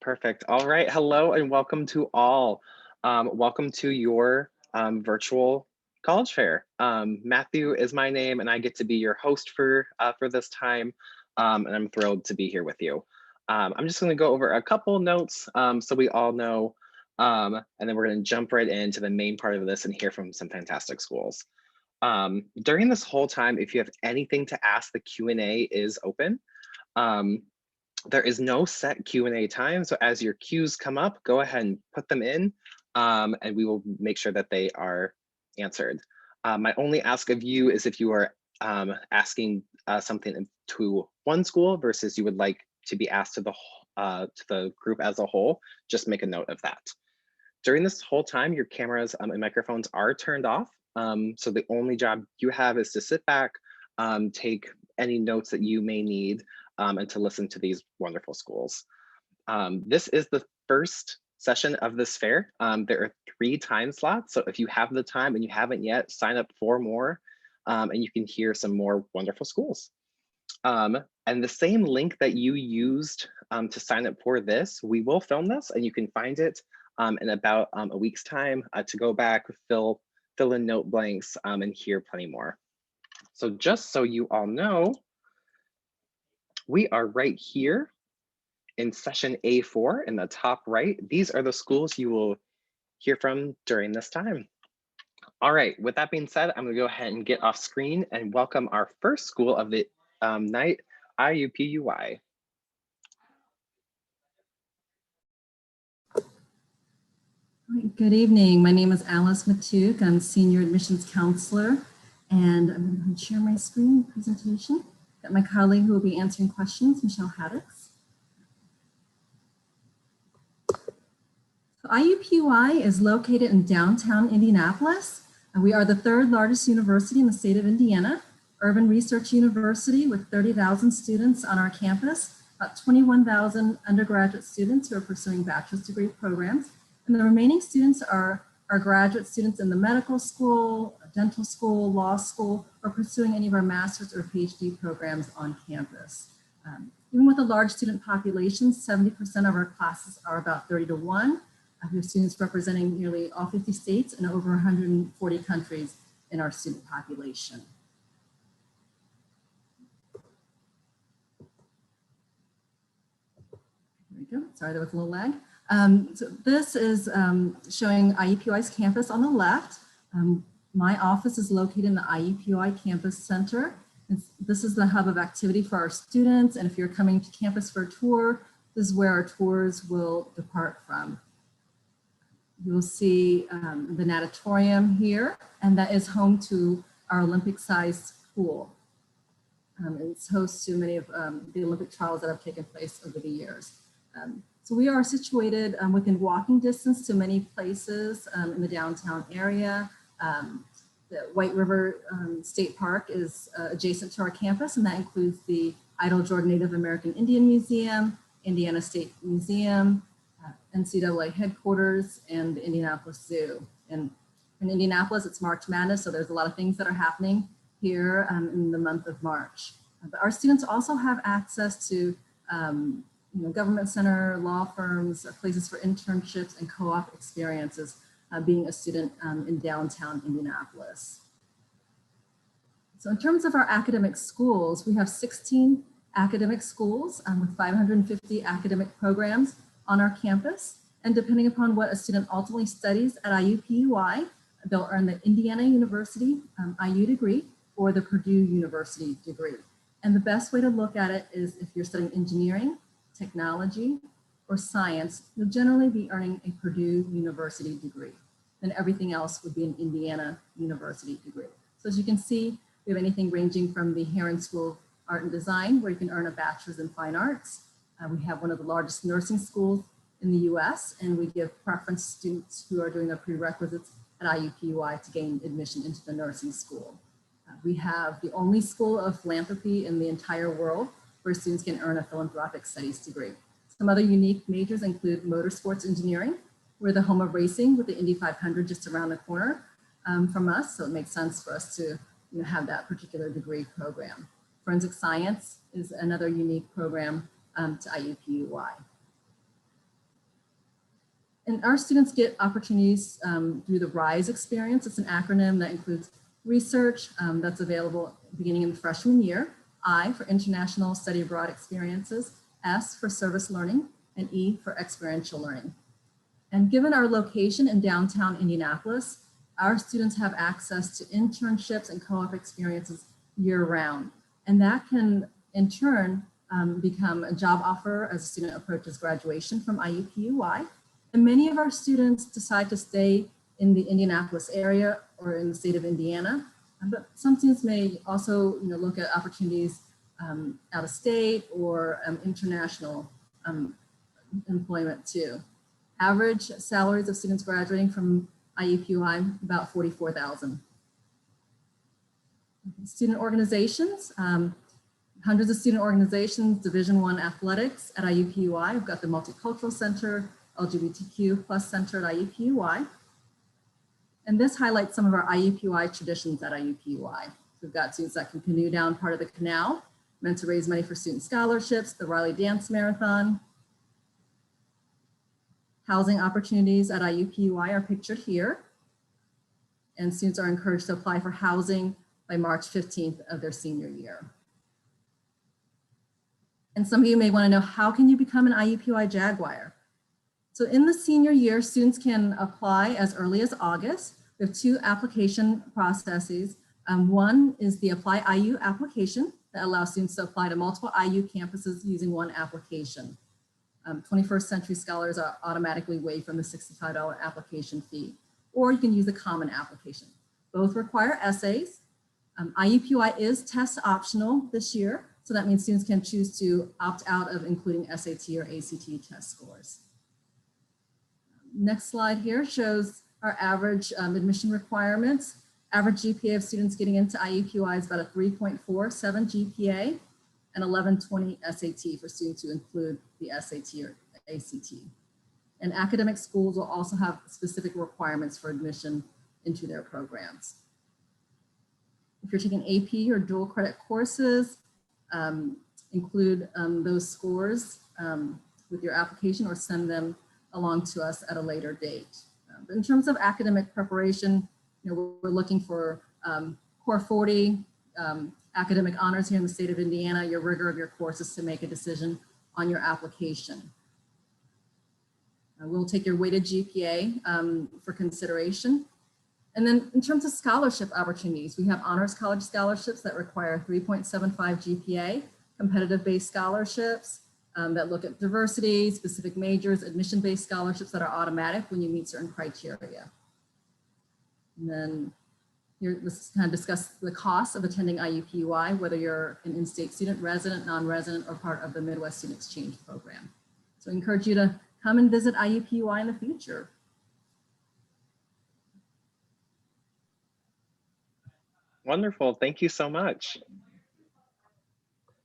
Perfect. All right. Hello and welcome to all. Welcome to your virtual college fair. Matthew is my name, and I get to be your host for this time. And I'm thrilled to be here with you. I'm just going to go over a couple notes so we all know, and then we're going to jump right into the main part of this and hear from some fantastic schools. During this whole time, if you have anything to ask, the Q&A is open. There is no set Q&A time, so as your cues come up, go ahead and put them in, and we will make sure that they are answered. My only ask of you is if you are asking something to one school versus you would like to be asked to the group as a whole, just make a note of that. During this whole time, your cameras and microphones are turned off, so the only job you have is to sit back, take any notes that you may need, and to listen to these wonderful schools. This is the first session of this fair. There are 3 time slots, so if you have the time and you haven't yet, sign up for more, and you can hear some more wonderful schools. And the same link that you used to sign up for this, we will film this, and you can find it in about a week's time to go back, fill in note blanks, and hear plenty more. So just so you all know, we are right here in session A4 in the top right. These are the schools you will hear from during this time. All right, with that being said, I'm gonna go ahead and get off screen and welcome our first school of the night, IUPUI. Good evening. My name is Alice Matuk. I'm Senior Admissions Counselor, and I'm going to share my screen presentation. Got my colleague who will be answering questions, Michelle Haddix. So IUPUI is located in downtown Indianapolis. We are the 3rd largest university in the state of Indiana, urban research university with 30,000 students on our campus, about 21,000 undergraduate students who are pursuing bachelor's degree programs. And the remaining students are graduate students in the medical school, dental school, law school, or pursuing any of our master's or PhD programs on campus. Even with a large student population, 70% of our classes are about 30 to 1. We have students representing nearly all 50 states and over 140 countries in our student population. There we go. Sorry, there was a little lag. So this is showing IUPUI's campus on the left. My office is located in the IUPUI Campus Center. This is the hub of activity for our students. And if you're coming to campus for a tour, this is where our tours will depart from. You'll see the natatorium here, and that is home to our Olympic-sized pool. It's host to many of the Olympic trials that have taken place over the years. So we are situated within walking distance to many places in the downtown area. The White River State Park is adjacent to our campus, and that includes the Idle Jordan Native American Indian Museum, Indiana State Museum, NCAA headquarters, and the Indianapolis Zoo. And in Indianapolis, it's March Madness, so there's a lot of things that are happening here in the month of March. But our students also have access to government center, law firms, places for internships and co-op experiences, being a student in downtown Indianapolis. So in terms of our academic schools, we have 16 academic schools with 550 academic programs on our campus. And depending upon what a student ultimately studies at IUPUI, they'll earn the Indiana University IU degree or the Purdue University degree. And the best way to look at it is if you're studying engineering, technology, or science, you'll generally be earning a Purdue University degree. Then everything else would be an Indiana University degree. So as you can see, we have anything ranging from the Heron School of Art and Design, where you can earn a bachelor's in fine arts. We have one of the largest nursing schools in the US, and we give preference to students who are doing their prerequisites at IUPUI to gain admission into the nursing school. We have the only school of philanthropy in the entire world where students can earn a philanthropic studies degree. Some other unique majors include motorsports engineering. We're the home of racing with the Indy 500 just around the corner from us, so it makes sense for us to have that particular degree program. Forensic science is another unique program to IUPUI. And our students get opportunities through the RISE experience. It's an acronym that includes research that's available beginning in the freshman year, I for international study abroad experiences, S for service learning, and E for experiential learning. And given our location in downtown Indianapolis, our students have access to internships and co-op experiences year round. And that can in turn become a job offer as a student approaches graduation from IUPUI. And many of our students decide to stay in the Indianapolis area or in the state of Indiana. But some students may also look at opportunities out of state or international employment too. Average salaries of students graduating from IUPUI, about $44,000. Student organizations, hundreds of student organizations, Division I athletics at IUPUI. We've got the Multicultural Center, LGBTQ plus center at IUPUI. And this highlights some of our IUPUI traditions at IUPUI. We've got students that can canoe down part of the canal, meant to raise money for student scholarships, the Riley Dance Marathon. Housing opportunities at IUPUI are pictured here. And students are encouraged to apply for housing by March 15th of their senior year. And some of you may want to know, how can you become an IUPUI Jaguar? So in the senior year, students can apply as early as August. We have two application processes. One is the Apply IU application that allows students to apply to multiple IU campuses using one application. 21st Century Scholars are automatically waived from the $65 application fee, or you can use the common application. Both require essays. IUPUI is test optional this year, so that means students can choose to opt out of including SAT or ACT test scores. Next slide here shows our average admission requirements. Average GPA of students getting into IUPUI is about a 3.47 GPA and 1120 SAT for students who include the SAT or ACT. And academic schools will also have specific requirements for admission into their programs. If you're taking AP or dual credit courses, include those scores with your application or send them along to us at a later date. But in terms of academic preparation, we're looking for Core 40, academic honors here in the state of Indiana, your rigor of your courses to make a decision on your application. We'll take your weighted GPA for consideration. And then in terms of scholarship opportunities, we have honors college scholarships that require 3.75 GPA, competitive-based scholarships that look at diversity, specific majors, admission-based scholarships that are automatic when you meet certain criteria. And then here, let's kind of discuss the cost of attending IUPUI, whether you're an in-state student, resident, non-resident, or part of the Midwest Student Exchange Program. So I encourage you to come and visit IUPUI in the future. Wonderful, thank you so much.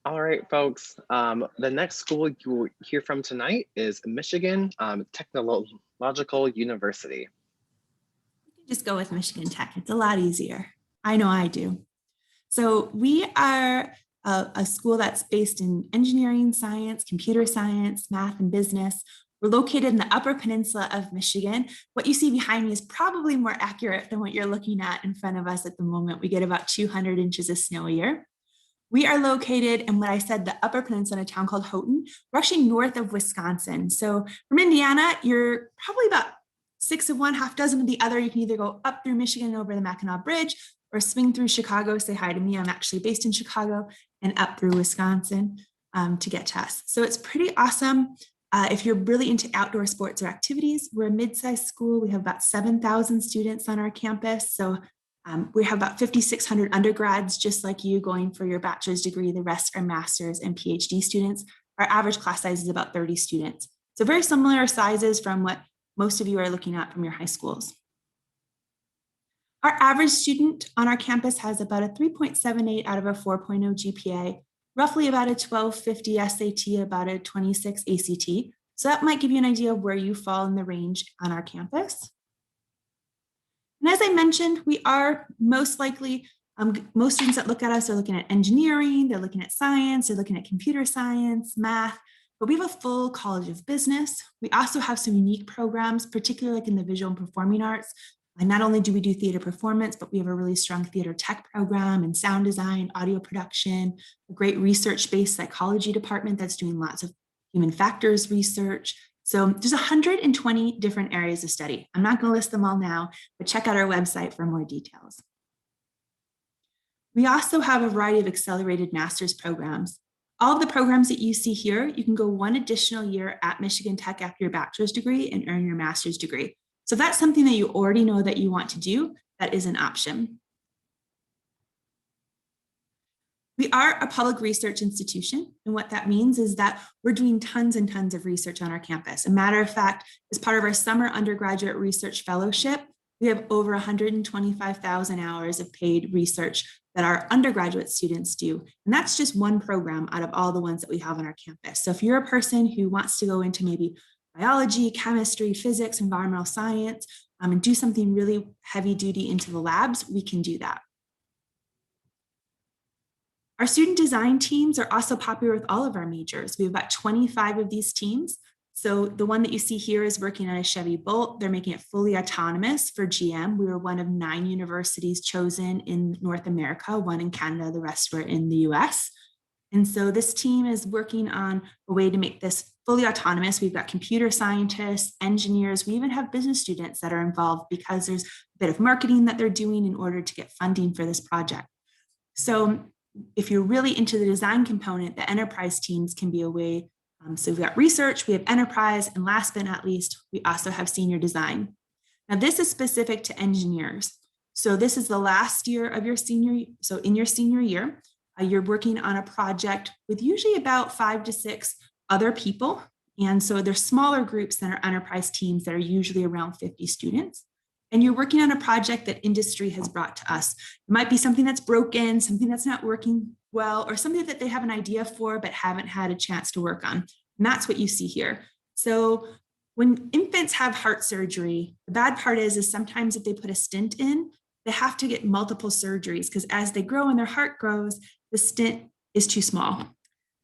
All right, folks, the next school you will hear from tonight is Michigan Technological University. Just go with Michigan Tech. It's a lot easier. I know I do. So we are a school that's based in engineering, science, computer science, math, and business. We're located in the Upper Peninsula of Michigan. What you see behind me is probably more accurate than what you're looking at in front of us at the moment. We get about 200 inches of snow a year. We are located in what I said, the Upper Peninsula in a town called Houghton. We're actually north of Wisconsin. So from Indiana, you're probably about 6 of one, half dozen of the other. You can either go up through Michigan over the Mackinac Bridge or swing through Chicago. Say hi to me. I'm actually based in Chicago, and up through Wisconsin to get to us. So it's pretty awesome. If you're really into outdoor sports or activities, we're a mid-sized school. We have about 7,000 students on our campus. So we have about 5,600 undergrads, just like you, going for your bachelor's degree. The rest are master's and PhD students. Our average class size is about 30 students. So very similar sizes from what most of you are looking at from your high schools. Our average student on our campus has about a 3.78 out of a 4.0 GPA, roughly about a 1250 SAT, about a 26 ACT. So that might give you an idea of where you fall in the range on our campus. And as I mentioned, we are most likely, most students that look at us are looking at engineering, they're looking at science, they're looking at computer science, math. but we have a full College of Business. We also have some unique programs, particularly like in the visual and performing arts. And not only do we do theater performance, but we have a really strong theater tech program and sound design, audio production, a great research-based psychology department that's doing lots of human factors research. So there's 120 different areas of study. I'm not going to list them all now, but check out our website for more details. We also have a variety of accelerated master's programs. All of the programs that you see here, you can go one additional year at Michigan Tech after your bachelor's degree and earn your master's degree. So if that's something that you already know that you want to do, that is an option. We are a public research institution, and what that means is that we're doing tons and tons of research on our campus. A matter of fact, as part of our summer undergraduate research fellowship, we have over 125,000 hours of paid research that our undergraduate students do. And that's just one program out of all the ones that we have on our campus. So if you're a person who wants to go into maybe biology, chemistry, physics, environmental science, and do something really heavy duty into the labs, we can do that. Our student design teams are also popular with all of our majors. We have about 25 of these teams. So the one that you see here is working on a Chevy Bolt. They're making it fully autonomous for GM. We were one of 9 universities chosen in North America, 1 in Canada, the rest were in the US. And so this team is working on a way to make this fully autonomous. We've got computer scientists, engineers, we even have business students that are involved because there's a bit of marketing that they're doing in order to get funding for this project. So if you're really into the design component, the enterprise teams can be a way. So we've got research, we have enterprise, and last but not least, we also have senior design. Now this is specific to engineers. So this is the last year of your senior, so in your senior year, you're working on a project with usually about 5 to 6 other people. And so there's smaller groups than our enterprise teams that are usually around 50 students. And you're working on a project that industry has brought to us. It might be something that's broken, something that's not working well, or something that they have an idea for but haven't had a chance to work on. And that's what you see here. So when infants have heart surgery, the bad part is sometimes if they put a stent in, they have to get multiple surgeries because as they grow and their heart grows, the stent is too small.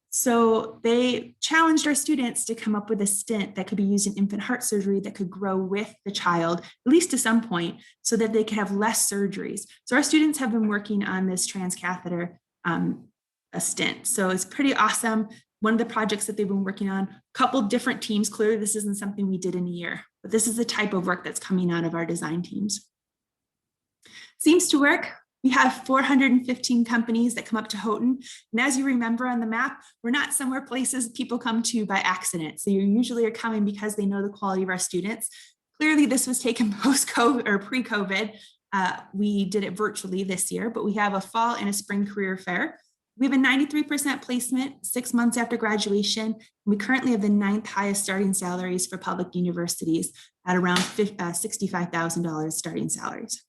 So they challenged our students to come up with a stent that could be used in infant heart surgery that could grow with the child, at least to some point, so that they could have less surgeries. So our students have been working on this transcatheter a stent. So it's pretty awesome. One of the projects that they've been working on, a couple different teams. Clearly, this isn't something we did in a year, but this is the type of work that's coming out of our design teams. Seems to work. We have 415 companies that come up to Houghton. And as you remember on the map, we're not somewhere places people come to by accident. So you usually are coming because they know the quality of our students. Clearly, this was taken post-COVID or pre-COVID. We did it virtually this year, but we have a fall and a spring career fair. We have a 93% placement 6 months after graduation. We currently have the 9th highest starting salaries for public universities at around $65,000 starting salaries.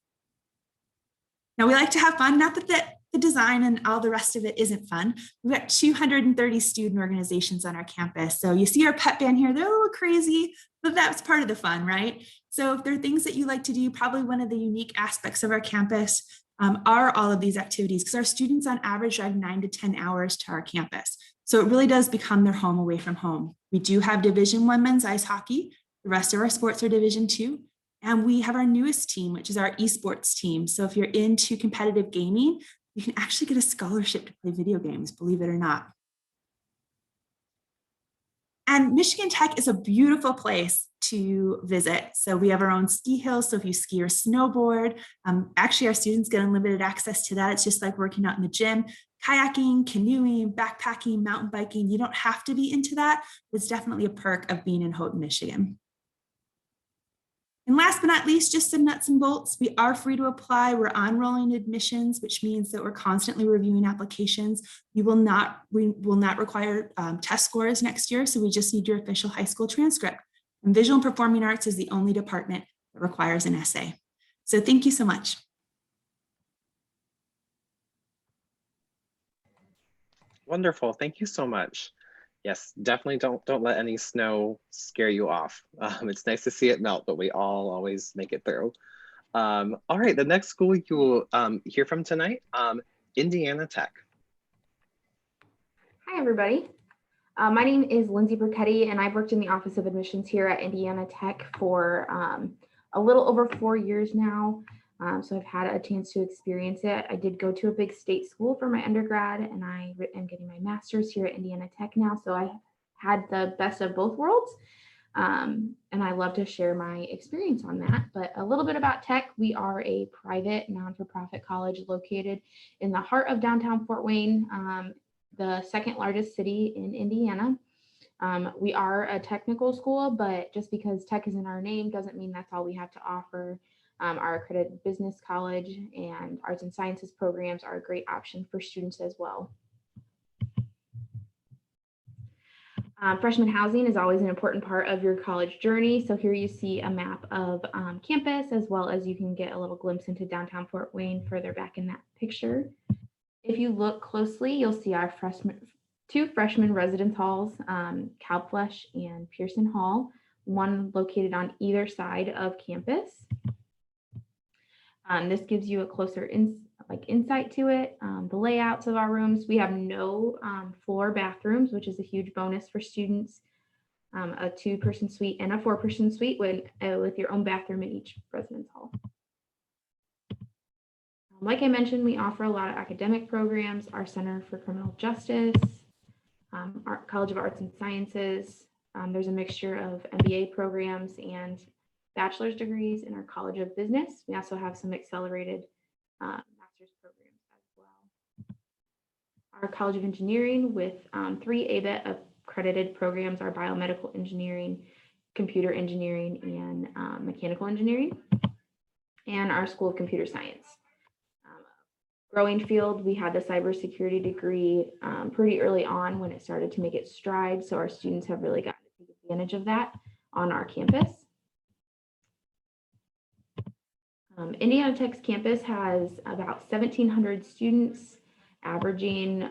Now we like to have fun, not that the design and all the rest of it isn't fun. We've got 230 student organizations on our campus. So you see our pep band here, they're a little crazy, but that's part of the fun, right? So if there are things that you like to do, probably one of the unique aspects of our campus are all of these activities because our students on average drive 9 to 10 hours to our campus. So it really does become their home away from home. We do have Division I men's ice hockey. The rest of our sports are Division II. And we have our newest team, which is our esports team. So if you're into competitive gaming, you can actually get a scholarship to play video games, believe it or not. And Michigan Tech is a beautiful place to visit. So we have our own ski hills. So if you ski or snowboard, actually our students get unlimited access to that. It's just like working out in the gym. Kayaking, canoeing, backpacking, mountain biking, you don't have to be into that. It's definitely a perk of being in Houghton, Michigan. And last but not least, just some nuts and bolts. We are free to apply. We're on rolling admissions, which means that we're constantly reviewing applications. We will not require test scores next year, so we just need your official high school transcript. And visual and performing arts is the only department that requires an essay. So thank you so much. Wonderful. Thank you so much. Yes, definitely don't let any snow scare you off. It's nice to see it melt, but we all always make it through. All right, the next school you will hear from tonight, Indiana Tech. Hi, everybody. My name is Lindsay Burketti, and I've worked in the Office of Admissions here at Indiana Tech for a little over 4 years now. So I've had a chance to experience it. I did go to a big state school for my undergrad, and I am getting my master's here at Indiana Tech now. So I had the best of both worlds. And I love to share my experience on that. But a little bit about Tech. We are a private, non-for-profit college located in the heart of downtown Fort Wayne, the second largest city in Indiana. We are a technical school, but just because tech is in our name doesn't mean that's all we have to offer. Our accredited business college and arts and sciences programs are a great option for students as well. Freshman housing is always an important part of your college journey. So here you see a map of campus, as well as you can get a little glimpse into downtown Fort Wayne further back in that picture. If you look closely, you'll see our two freshman residence halls, Cowflush and Pearson Hall, one located on either side of campus. This gives you a closer insight to it. The layouts of our rooms, we have no floor bathrooms, which is a huge bonus for students. A 2-person suite and a 4-person suite with your own bathroom in each residence hall. Like I mentioned, we offer a lot of academic programs, our Center for Criminal Justice, our College of Arts and Sciences. There's a mixture of MBA programs and bachelor's degrees in our College of Business. We also have some accelerated master's programs as well. Our College of Engineering with 3 ABET accredited programs are biomedical engineering, computer engineering, and mechanical engineering, and our School of Computer Science. Growing field, we had the cybersecurity degree pretty early on when it started to make its stride. So our students have really gotten to take advantage of that on our campus. Indiana Tech's campus has about 1,700 students, averaging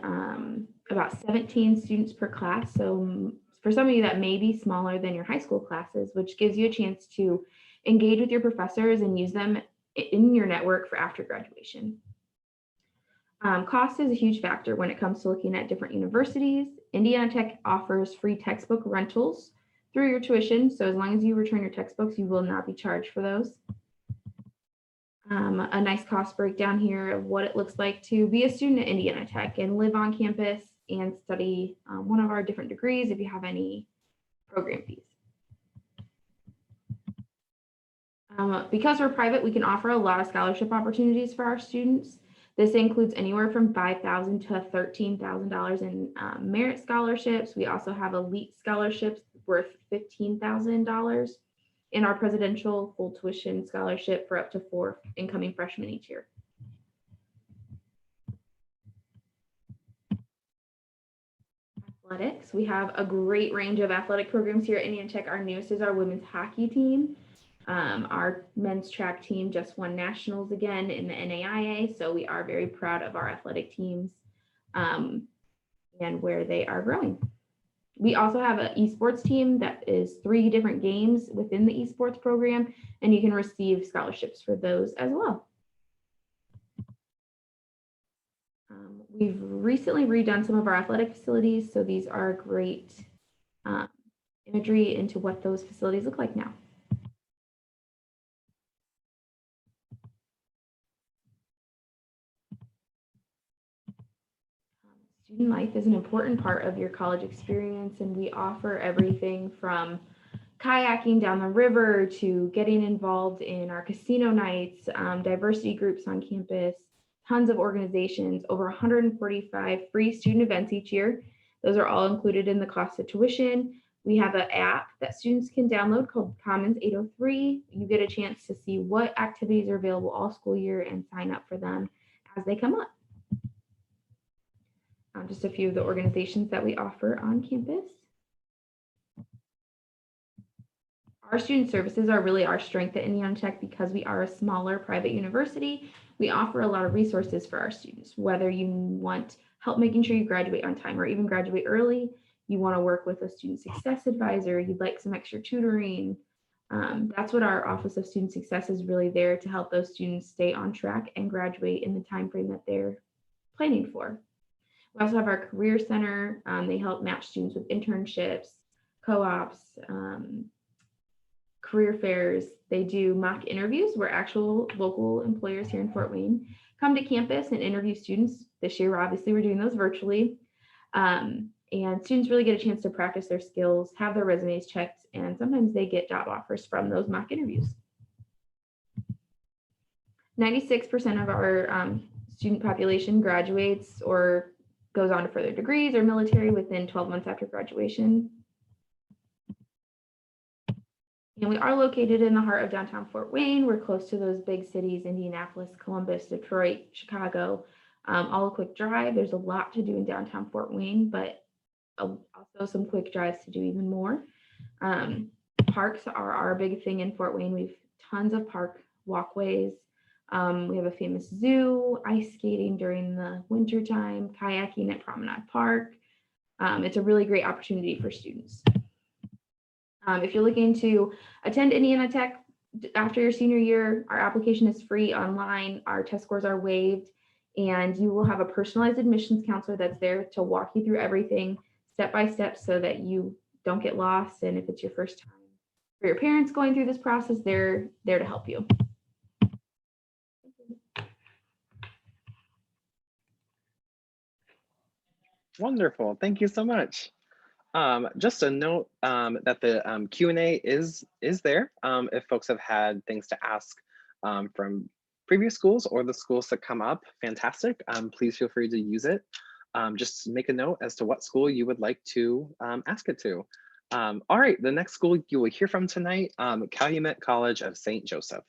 about 17 students per class. So for some of you, that may be smaller than your high school classes, which gives you a chance to engage with your professors and use them in your network for after graduation. Cost is a huge factor when it comes to looking at different universities. Indiana Tech offers free textbook rentals through your tuition. So as long as you return your textbooks, you will not be charged for those. A nice cost breakdown here of what it looks like to be a student at Indiana Tech and live on campus and study one of our different degrees if you have any program fees. Because we're private, we can offer a lot of scholarship opportunities for our students. This includes anywhere from $5,000 to $13,000 in merit scholarships. We also have elite scholarships worth $15,000 in our presidential full tuition scholarship for up to 4 incoming freshmen each year. Athletics, we have a great range of athletic programs here at Indiana Tech. Our newest is our women's hockey team. Our men's track team just won nationals again in the NAIA, so we are very proud of our athletic teams and where they are growing. We also have an esports team that is 3 different games within the esports program, and you can receive scholarships for those as well. We've recently redone some of our athletic facilities, so these are great imagery into what those facilities look like now. Student life is an important part of your college experience, and we offer everything from kayaking down the river to getting involved in our casino nights, diversity groups on campus, tons of organizations, over 145 free student events each year. Those are all included in the cost of tuition. We have an app that students can download called Commons 803. You get a chance to see what activities are available all school year and sign up for them as they come up. Just a few of the organizations that we offer on campus. Our student services are really our strength at Indiana Tech because we are a smaller private university. We offer a lot of resources for our students, whether you want help making sure you graduate on time or even graduate early, you want to work with a student success advisor, you'd like some extra tutoring. That's what our Office of Student Success is really there to help those students stay on track and graduate in the time frame that they're planning for. We also have our Career Center. They help match students with internships, co-ops, career fairs. They do mock interviews where actual local employers here in Fort Wayne come to campus and interview students. This year, obviously, we're doing those virtually. And students really get a chance to practice their skills, have their resumes checked, and sometimes they get job offers from those mock interviews. 96% of our student population graduates or goes on to further degrees or military within 12 months after graduation. And we are located in the heart of downtown Fort Wayne. We're close to those big cities, Indianapolis, Columbus, Detroit, Chicago, all a quick drive. There's a lot to do in downtown Fort Wayne, but also some quick drives to do even more. Parks are our big thing in Fort Wayne. We've tons of park walkways. We have a famous zoo, ice skating during the winter time, kayaking at Promenade Park. It's a really great opportunity for students. If you're looking to attend Indiana Tech after your senior year, our application is free online. Our test scores are waived, and you will have a personalized admissions counselor that's there to walk you through everything step by step so that you don't get lost. And if it's your first time for your parents going through this process, they're there to help you. Wonderful. Thank you so much. Just a note that the Q&A is there. If folks have had things to ask from previous schools or the schools that come up, fantastic. Please feel free to use it. Just make a note as to what school you would like to ask it to. All right, the next school you will hear from tonight, Calumet College of St. Joseph.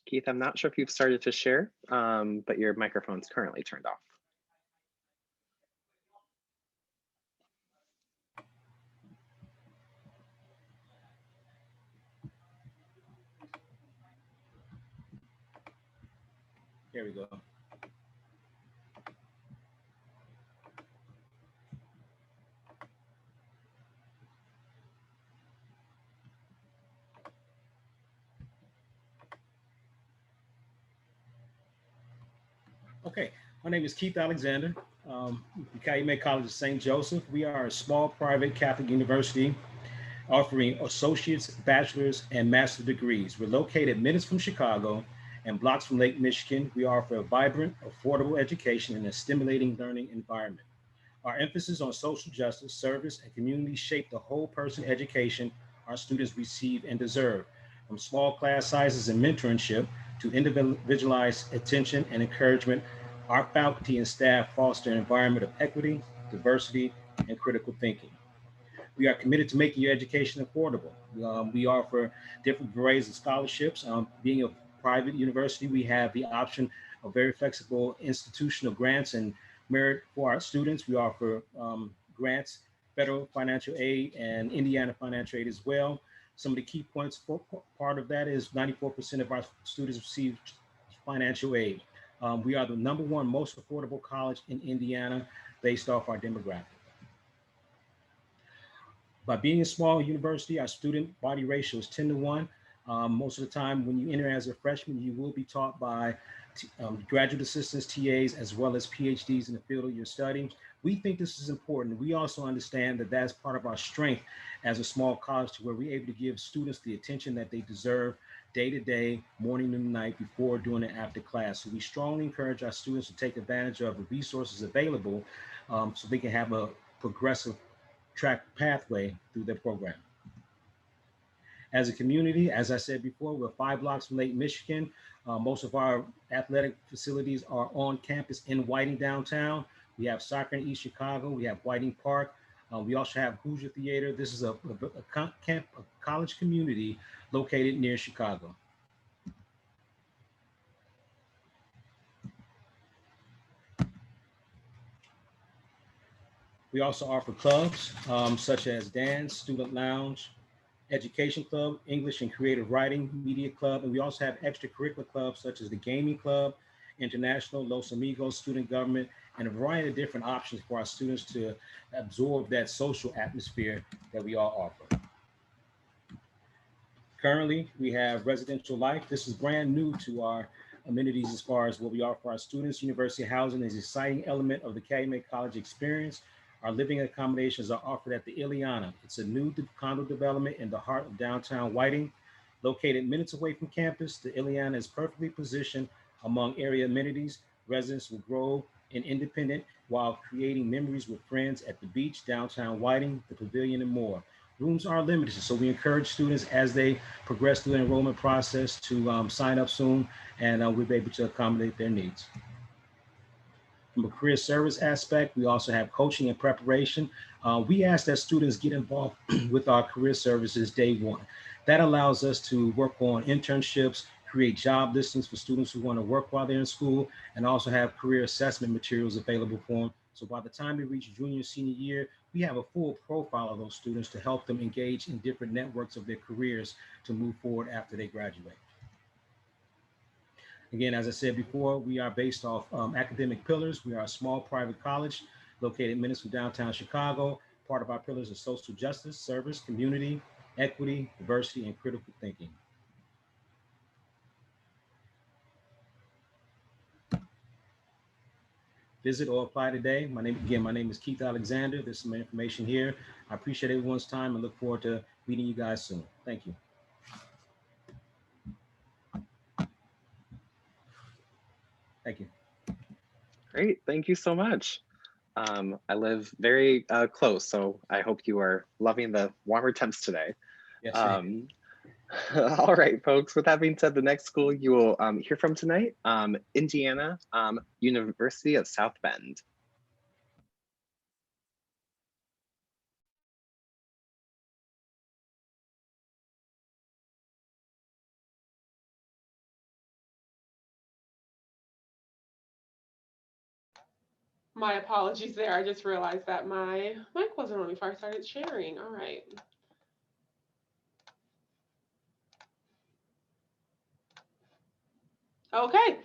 Keith, I'm not sure if you've started to share, but your microphone's currently turned off. Here we go. Okay, my name is Keith Alexander, Calumet College of St. Joseph. We are a small private Catholic university offering associates, bachelor's, and master's degrees. We're located minutes from Chicago and blocks from Lake Michigan. We offer a vibrant, affordable education and a stimulating learning environment. Our emphasis on social justice, service, and community shape the whole person education our students receive and deserve. From small class sizes and mentorship to individualized attention and encouragement, our faculty and staff foster an environment of equity, diversity, and critical thinking. We are committed to making your education affordable. We offer different varieties of scholarships. Being a private university, we have the option of very flexible institutional grants and merit for our students. We offer grants, federal financial aid, and Indiana financial aid as well. Some of the key points for part of that is 94% of our students receive financial aid. We are the #1 most affordable college in Indiana based off our demographic. By being a small university, our student body ratio is 10-1. Most of the time when you enter as a freshman, you will be taught by graduate assistants, TAs, as well as PhDs in the field of your study. We think this is important. We also understand that that's part of our strength as a small college, to where we're able to give students the attention that they deserve day to day, morning and night, before, during, and after class. So we strongly encourage our students to take advantage of the resources available so they can have a progressive track pathway through their program. As a community, as I said before, we're 5 blocks from Lake Michigan. Most of our athletic facilities are on campus in Whiting downtown. We have soccer in East Chicago. We have Whiting Park. We also have Hoosier Theater. This is a college community located near Chicago. We also offer clubs such as dance, student lounge, education club, English and creative writing, media club, and we also have extracurricular clubs such as the gaming club, international, Los Amigos, student government, and a variety of different options for our students to absorb that social atmosphere that we all offer. Currently, we have residential life. This is brand new to our amenities as far as what we offer our students. University housing is an exciting element of the Calumet College experience. Our living accommodations are offered at the Ileana. It's a new condo development in the heart of downtown Whiting. Located minutes away from campus, the Ileana is perfectly positioned among area amenities. Residents will grow and independent while creating memories with friends at the beach, downtown Whiting, the pavilion, and more. Rooms are limited, so we encourage students as they progress through the enrollment process to sign up soon, and we'll be able to accommodate their needs. From a career service aspect, we also have coaching and preparation. We ask that students get involved with our career services day one. That allows us to work on internships, create job listings for students who want to work while they're in school, and also have career assessment materials available for them. So by the time they reach junior, senior year, we have a full profile of those students to help them engage in different networks of their careers to move forward after they graduate. Again, as I said before, we are based off academic pillars. We are a small private college located minutes from downtown Chicago. Part of our pillars are social justice, service, community, equity, diversity, and critical thinking. Visit or apply today. My name is Keith Alexander. There's some information here. I appreciate everyone's time and look forward to meeting you guys soon. Thank you. Thank you. Great, thank you so much. I live very close, so I hope you are loving the warmer temps today. Yes, All right, folks, with that being said, the next school you will hear from tonight, Indiana University of South Bend. My apologies there. I just realized that my mic wasn't on before I started sharing. All right. Okay.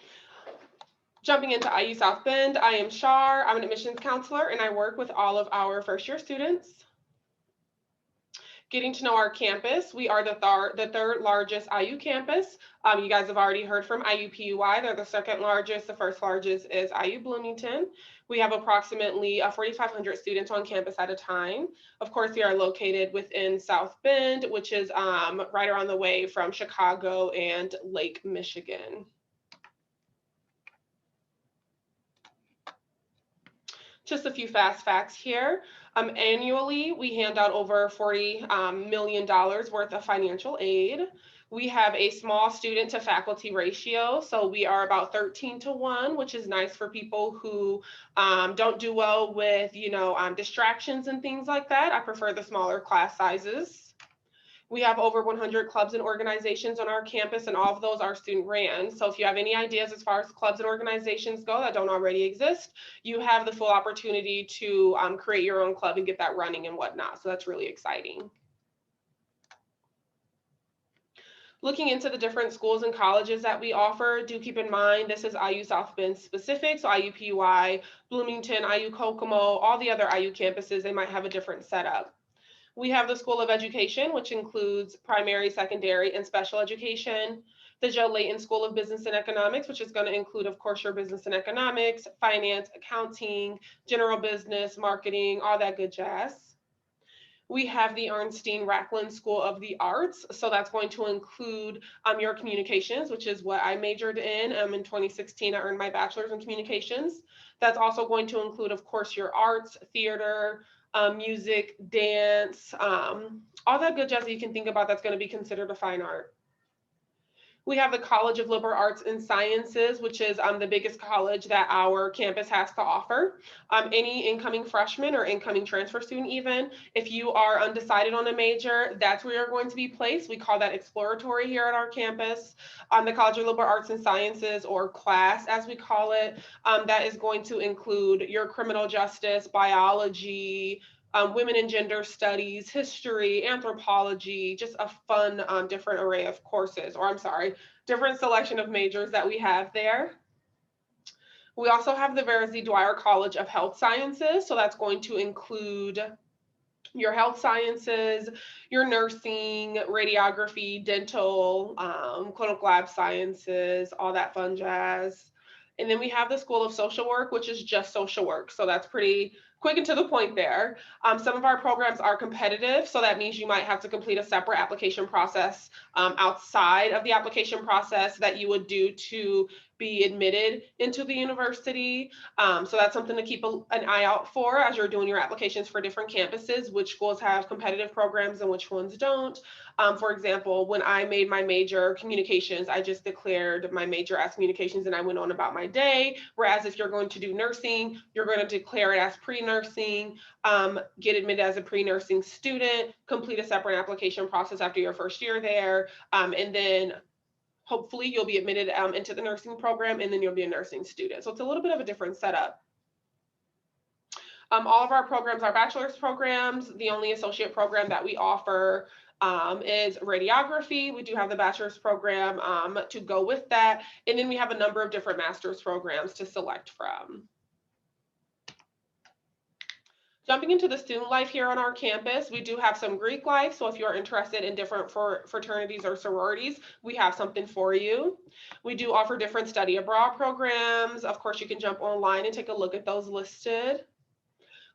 Jumping into IU South Bend, I am Shar. I'm an admissions counselor and I work with all of our first year students. Getting to know our campus, we are the third largest IU campus. You guys have already heard from IUPUI. They're the second largest. The first largest is IU Bloomington. We have approximately 4,500 students on campus at a time. Of course, we are located within South Bend, which is right around the way from Chicago and Lake Michigan. Just a few fast facts here. Annually, we hand out over $40 million worth of financial aid. We have a small student to faculty ratio. So we are about 13-to-1, which is nice for people who don't do well with, distractions and things like that. I prefer the smaller class sizes. We have over 100 clubs and organizations on our campus, and all of those are student ran. So if you have any ideas as far as clubs and organizations go that don't already exist, you have the full opportunity to create your own club and get that running and whatnot. So that's really exciting. Looking into the different schools and colleges that we offer, do keep in mind this is IU South Bend specific. So IUPUI, Bloomington, IU Kokomo, all the other IU campuses, they might have a different setup. We have the School of Education, which includes primary, secondary, and special education. The Joe Layton School of Business and Economics, which is going to include, of course, your business and economics, finance, accounting, general business, marketing, all that good jazz. We have the Ernstine Racklin School of the Arts. So that's going to include your communications, which is what I majored in. In 2016, I earned my bachelor's in communications. That's also going to include, of course, your arts, theater, music, dance, all that good jazz that you can think about that's going to be considered a fine art. We have the College of Liberal Arts and Sciences, which is the biggest college that our campus has to offer. Any incoming freshman or incoming transfer student even, if you are undecided on a major, that's where you're going to be placed. We call that exploratory here at our campus. The College of Liberal Arts and Sciences, or class as we call it, that is going to include your criminal justice, biology, women and gender studies, history, anthropology, just a fun different array of courses, or I'm sorry, different selection of majors that we have there. We also have the Vera Z. Dwyer College of Health Sciences. So that's going to include your health sciences, your nursing, radiography, dental, clinical lab sciences, all that fun jazz. And then we have the School of Social Work, which is just social work. So that's pretty quick and to the point there. Some of our programs are competitive. So that means you might have to complete a separate application process outside of the application process that you would do to be admitted into the university. So that's something to keep an eye out for as you're doing your applications for different campuses, which schools have competitive programs and which ones don't. For example, when I made my major communications, I just declared my major as communications and I went on about my day. Whereas if you're going to do nursing, you're going to declare it as pre-nursing, get admitted as a pre-nursing student, complete a separate application process after your first year there, and then hopefully you'll be admitted into the nursing program, and then you'll be a nursing student. So it's a little bit of a different setup. All of our programs are bachelor's programs. The only associate program that we offer is radiography. We do have the bachelor's program to go with that. And then we have a number of different master's programs to select from. Jumping into the student life here on our campus, we do have some Greek life. So if you're interested in different fraternities or sororities, we have something for you. We do offer different study abroad programs. Of course, you can jump online and take a look at those listed.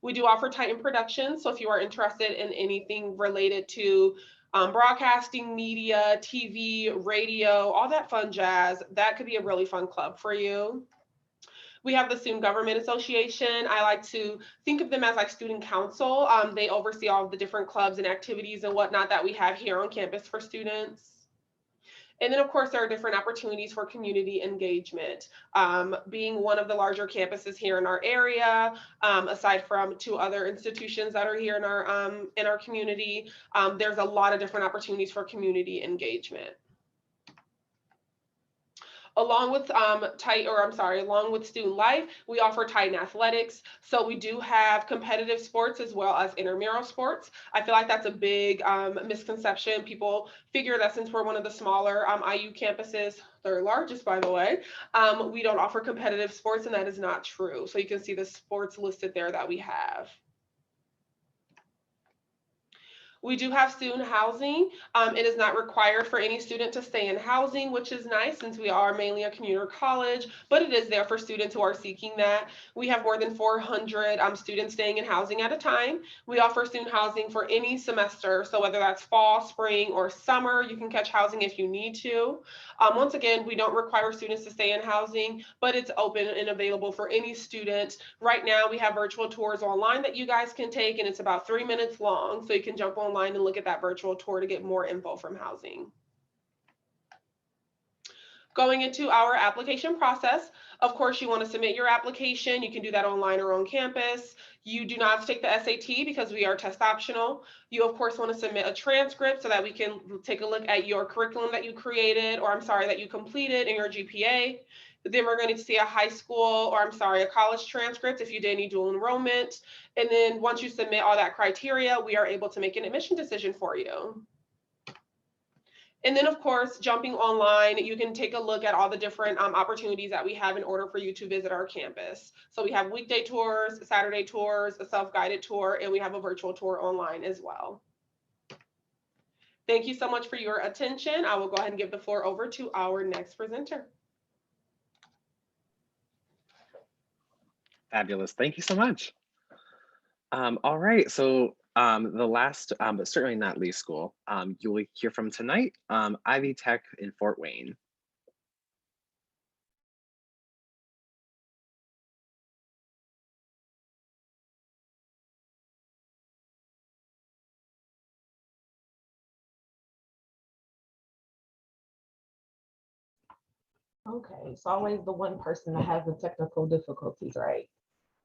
We do offer Titan Productions. So if you are interested in anything related to broadcasting, media, TV, radio, all that fun jazz, that could be a really fun club for you. We have the Student Government Association. I like to think of them as like student council. They oversee all of the different clubs and activities and whatnot that we have here on campus for students. And then, of course, there are different opportunities for community engagement. Being one of the larger campuses here in our area, aside from 2 other institutions that are here in our community, there's a lot of different opportunities for community engagement. Along with along with student life, we offer Titan Athletics. So we do have competitive sports as well as intramural sports. I feel like that's a big misconception. People figure that since we're one of the smaller IU campuses, third largest by the way, we don't offer competitive sports, and that is not true. So you can see the sports listed there that we have. We do have student housing. It is not required for any student to stay in housing, which is nice since we are mainly a commuter college, but it is there for students who are seeking that. We have more than 400 students staying in housing at a time. We offer student housing for any semester. So whether that's fall, spring, or summer, you can catch housing if you need to. Once again, we don't require students to stay in housing, but it's open and available for any student. Right now, we have virtual tours online that you guys can take, and it's about 3 minutes long. So you can jump online and look at that virtual tour to get more info from housing. Going into our application process, of course, you want to submit your application. You can do that online or on campus. You do not have to take the SAT because we are test optional. You, of course, want to submit a transcript so that we can take a look at your curriculum that you created, or I'm sorry, that you completed, and your GPA. Then we're going to see a high school, or I'm sorry, a college transcript if you did any dual enrollment. And then once you submit all that criteria, we are able to make an admission decision for you. And then, of course, jumping online, you can take a look at all the different opportunities that we have in order for you to visit our campus. So we have weekday tours, Saturday tours, a self-guided tour, and we have a virtual tour online as well. Thank you so much for your attention. I will go ahead and give the floor over to our next presenter. Fabulous. Thank you so much. All right. So the last, but certainly not least school, you will hear from tonight, Ivy Tech in Fort Wayne. Okay, it's always the one person that has the technical difficulties, right?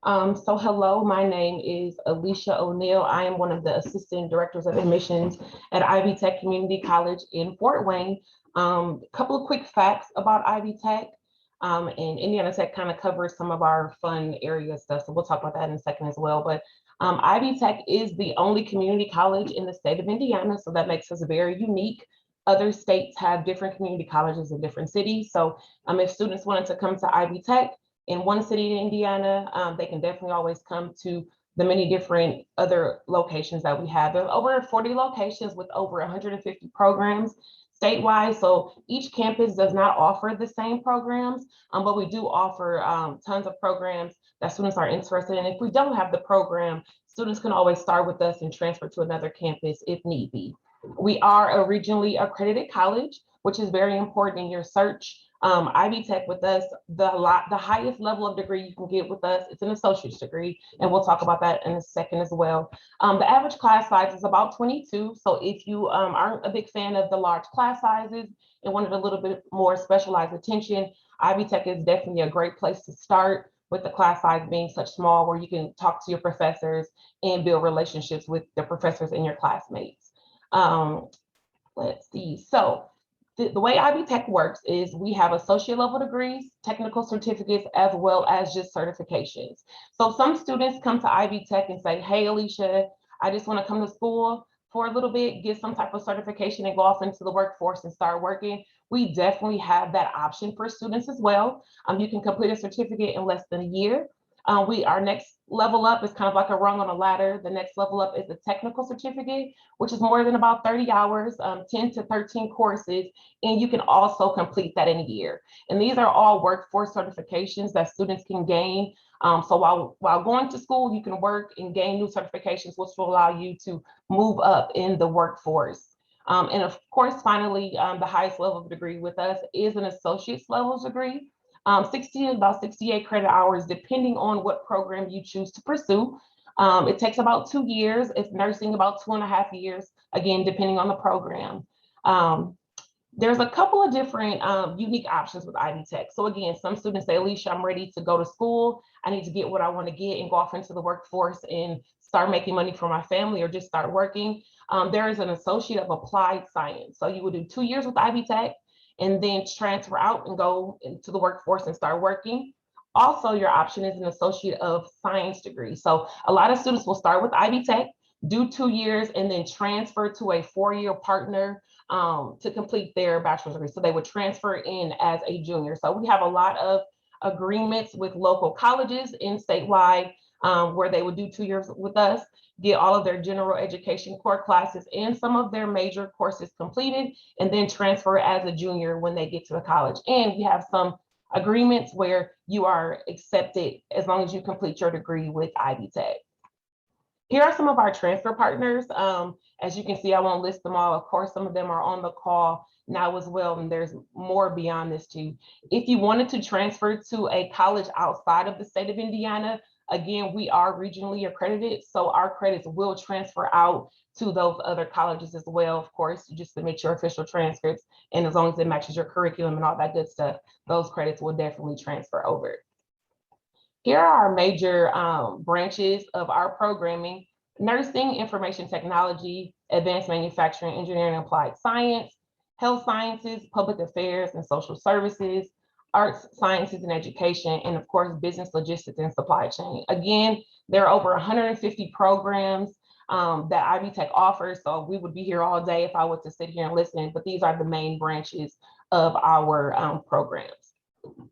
So hello, my name is Alicia O'Neill. I am one of the assistant directors of admissions at Ivy Tech Community College in Fort Wayne. A couple of quick facts about Ivy Tech. And Indiana Tech kind of covers some of our fun area stuff, so we'll talk about that in a second as well. But Ivy Tech is the only community college in the state of Indiana, so that makes us very unique. Other states have different community colleges in different cities. So if students wanted to come to Ivy Tech in one city in Indiana, they can definitely always come to the many different other locations that we have. There's over 40 locations with over 150 programs statewide. So each campus does not offer the same programs, but we do offer tons of programs that students are interested in. If we don't have the program, students can always start with us and transfer to another campus if need be. We are a regionally accredited college, which is very important in your search. Ivy Tech with us, the highest level of degree you can get with us, it's an associate's degree, and we'll talk about that in a second as well. The average class size is about 22. So if you aren't a big fan of the large class sizes and wanted a little bit more specialized attention, Ivy Tech is definitely a great place to start, with the class size being such small where you can talk to your professors and build relationships with the professors and your classmates. Let's see. So the way Ivy Tech works is we have associate level degrees, technical certificates, as well as just certifications. So some students come to Ivy Tech and say, hey, Alicia, I just want to come to school for a little bit, get some type of certification and go off into the workforce and start working. We definitely have that option for students as well. You can complete a certificate in less than a year. Our next level up is kind of like a rung on a ladder. The next level up is the technical certificate, which is more than about 30 hours, 10 to 13 courses, and you can also complete that in a year. And these are all workforce certifications that students can gain. So while going to school, you can work and gain new certifications, which will allow you to move up in the workforce. And of course, finally, the highest level of degree with us is an associate's level degree. 60 is about 68 credit hours, depending on what program you choose to pursue. It takes about 2 years. It's nursing about 2.5 years, again, depending on the program. There's a couple of different unique options with Ivy Tech. So again, some students say, Alicia, I'm ready to go to school. I need to get what I want to get and go off into the workforce and start making money for my family or just start working. There is an associate of applied science. So you would do 2 years with Ivy Tech and then transfer out and go into the workforce and start working. Also, your option is an associate of science degree. So a lot of students will start with Ivy Tech, do 2 years, and then transfer to a 4-year partner to complete their bachelor's degree. So they would transfer in as a junior. So we have a lot of agreements with local colleges in statewide where they would do 2 years with us, get all of their general education core classes and some of their major courses completed, and then transfer as a junior when they get to the college. And we have some agreements where you are accepted as long as you complete your degree with Ivy Tech. Here are some of our transfer partners. As you can see, I won't list them all. Of course, some of them are on the call now as well, and there's more beyond this too. If you wanted to transfer to a college outside of the state of Indiana, again, we are regionally accredited, so our credits will transfer out to those other colleges as well. Of course, you just submit your official transcripts, and as long as it matches your curriculum and all that good stuff, those credits will definitely transfer over. Here are our major branches of our programming: nursing, information technology, advanced manufacturing, engineering, and applied science, health sciences, public affairs and social services, arts, sciences, and education, and of course, business, logistics, and supply chain. Again, there are over 150 programs that Ivy Tech offers, so we would be here all day if I were to sit here and listen, but these are the main branches of our programs.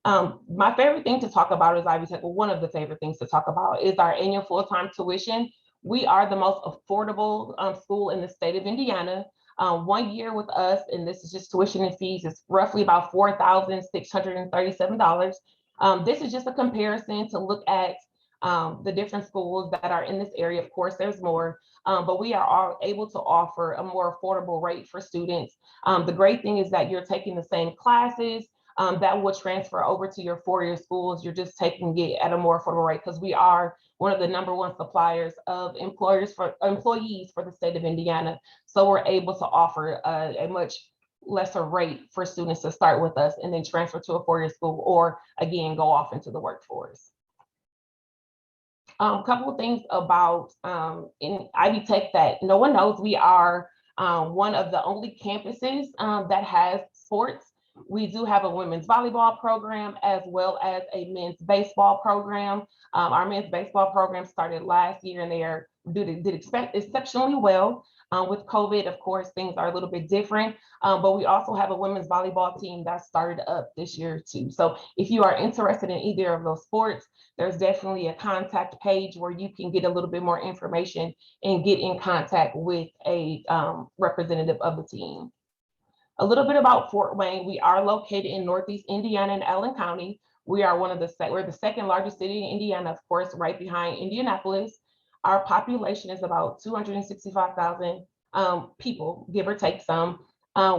My favorite thing to talk about is Ivy Tech. Well, one of the favorite things to talk about is our annual full-time tuition. We are the most affordable school in the state of Indiana. 1 year with us, and this is just tuition and fees, is roughly about $4,637. This is just a comparison to look at the different schools that are in this area. Of course, there's more, but we are able to offer a more affordable rate for students. The great thing is that you're taking the same classes that will transfer over to your 4-year schools. You're just taking it at a more affordable rate because we are one of the #1 suppliers of employees for the state of Indiana. So we're able to offer a much lesser rate for students to start with us and then transfer to a four-year school or again, go off into the workforce. A couple of things about in Ivy Tech that no one knows. We are one of the only campuses that has sports. We do have a women's volleyball program as well as a men's baseball program. Our men's baseball program started last year and they did exceptionally well. With COVID, of course, things are a little bit different, but we also have a women's volleyball team that started up this year too. So if you are interested in either of those sports, there's definitely a contact page where you can get a little bit more information and get in contact with a representative of the team. A little bit about Fort Wayne. We are located in Northeast Indiana and Allen County. We are we're the second largest city in Indiana, of course, right behind Indianapolis. Our population is about 265,000 people, give or take some.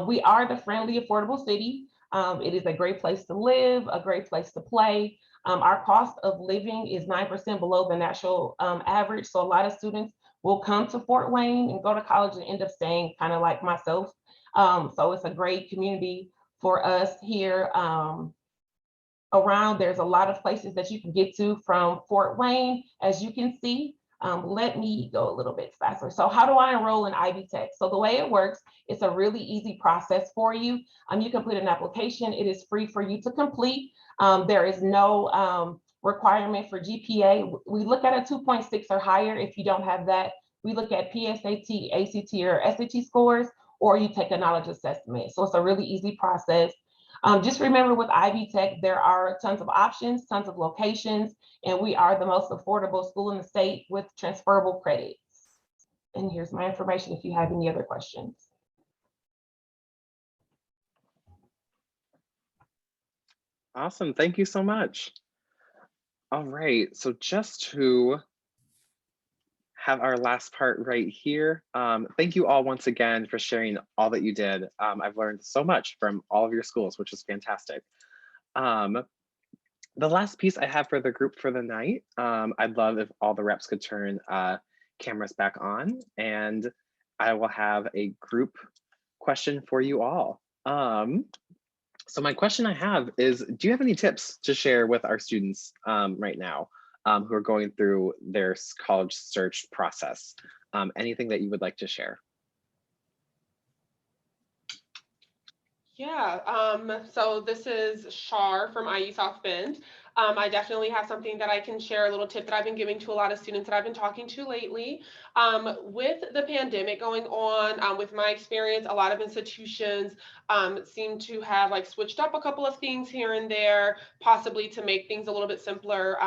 We are the friendly, affordable city. It is a great place to live, a great place to play. Our cost of living is 9% below the national average. So a lot of students will come to Fort Wayne and go to college and end up staying, kind of like myself. So it's a great community for us here. Around, there's a lot of places that you can get to from Fort Wayne, as you can see. Let me go a little bit faster. So how do I enroll in Ivy Tech? So the way it works, it's a really easy process for you. You complete an application. It is free for you to complete. There is no requirement for GPA. We look at a 2.6 or higher. If you don't have that, we look at PSAT, ACT, or SAT scores, or you take a knowledge assessment. So it's a really easy process. Just remember with Ivy Tech, there are tons of options, tons of locations, and we are the most affordable school in the state with transferable credits. And here's my information if you have any other questions. Awesome, thank you so much. All right, so just to have our last part right here. Thank you all once again for sharing all that you did. I've learned so much from all of your schools, which is fantastic. The last piece I have for the group for the night, I'd love if all the reps could turn cameras back on, and I will have a group question for you all. So my question I have is, do you have any tips to share with our students right now who are going through their college search process? Anything that you would like to share? Yeah, so this is Shar from IU South Bend. I definitely have something that I can share, a little tip that I've been giving to a lot of students that I've been talking to lately. With the pandemic going on, with my experience, a lot of institutions seem to have like switched up a couple of things here and there, possibly to make things a little bit simpler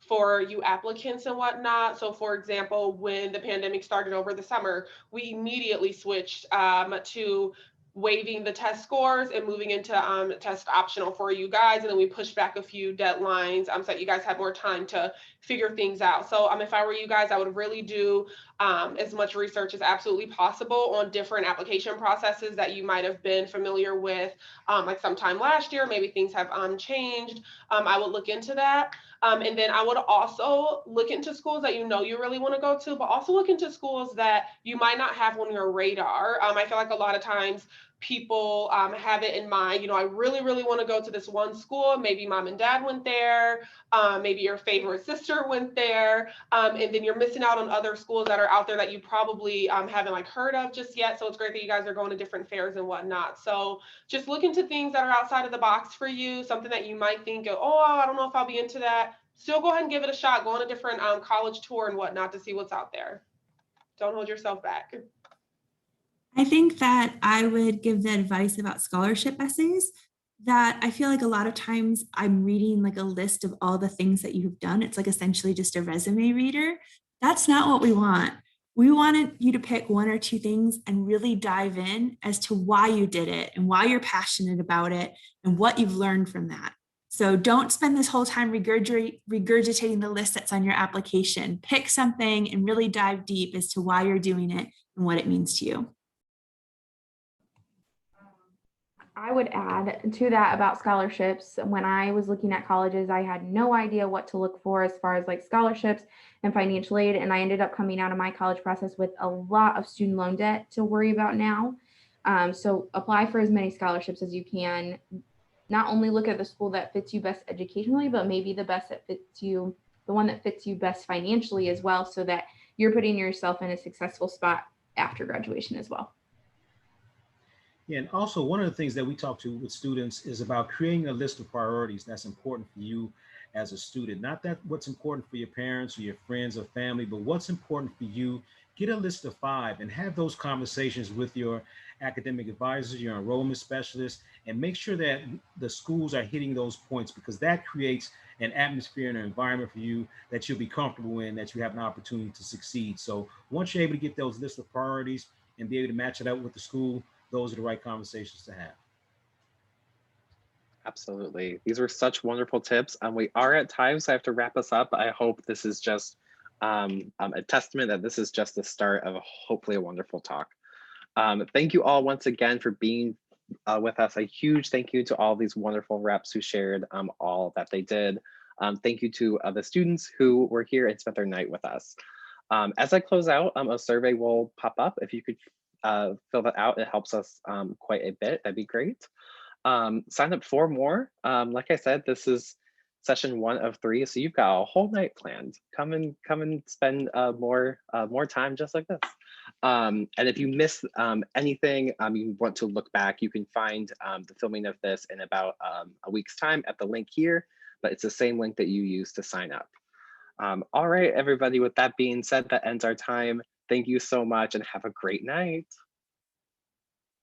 for you applicants and whatnot. So for example, when the pandemic started over the summer, we immediately switched to waiving the test scores and moving into test optional for you guys. And then we pushed back a few deadlines so that you guys had more time to figure things out. So if I were you guys, I would really do as much research as absolutely possible on different application processes that you might have been familiar with like sometime last year. Maybe things have changed. I would look into that. And then I would also look into schools that you know you really want to go to, but also look into schools that you might not have on your radar. I feel like a lot of times people have it in mind, you know, I really, really want to go to this one school. Maybe mom and dad went there. Maybe your favorite sister went there. And then you're missing out on other schools that are out there that you probably haven't like heard of just yet. So it's great that you guys are going to different fairs and whatnot. So just look into things that are outside of the box for you, something that you might think, oh, I don't know if I'll be into that. Still go ahead and give it a shot. Go on a different college tour and whatnot to see what's out there. Don't hold yourself back. I think that I would give the advice about scholarship essays that I feel like a lot of times I'm reading like a list of all the things that you've done. It's like essentially just a resume reader. That's not what we want. We wanted you to pick one or two things and really dive in as to why you did it and why you're passionate about it and what you've learned from that. So don't spend this whole time regurgitating the list that's on your application. Pick something and really dive deep as to why you're doing it and what it means to you. I would add to that about scholarships. When I was looking at colleges, I had no idea what to look for as far as like scholarships and financial aid. And I ended up coming out of my college process with a lot of student loan debt to worry about now. So apply for as many scholarships as you can. Not only look at the school that fits you best educationally, but maybe the one that fits you best financially as well, so that you're putting yourself in a successful spot after graduation as well. Yeah, and also one of the things that we talk to with students is about creating a list of priorities that's important for you as a student. Not that what's important for your parents or your friends or family, but what's important for you. Get a list of 5 and have those conversations with your academic advisors, your enrollment specialists, and make sure that the schools are hitting those points, because that creates an atmosphere and an environment for you that you'll be comfortable in, that you have an opportunity to succeed. So once you're able to get those list of priorities and be able to match it up with the school, those are the right conversations to have. Absolutely. These were such wonderful tips. We are at time, so I have to wrap us up. I hope this is just a testament that this is just the start of hopefully a wonderful talk. Thank you all once again for being with us. A huge thank you to all these wonderful reps who shared all that they did. Thank you to the students who were here and spent their night with us. As I close out, a survey will pop up. If you could fill that out, it helps us quite a bit. That'd be great. Sign up for more. Like I said, this is session 1 of 3, so you've got a whole night planned. Come and spend more time just like this. And if you miss anything, you want to look back, you can find the filming of this in about a week's time at the link here, but it's the same link that you use to sign up. All right, everybody, with that being said, that ends our time. Thank you so much and have a great night.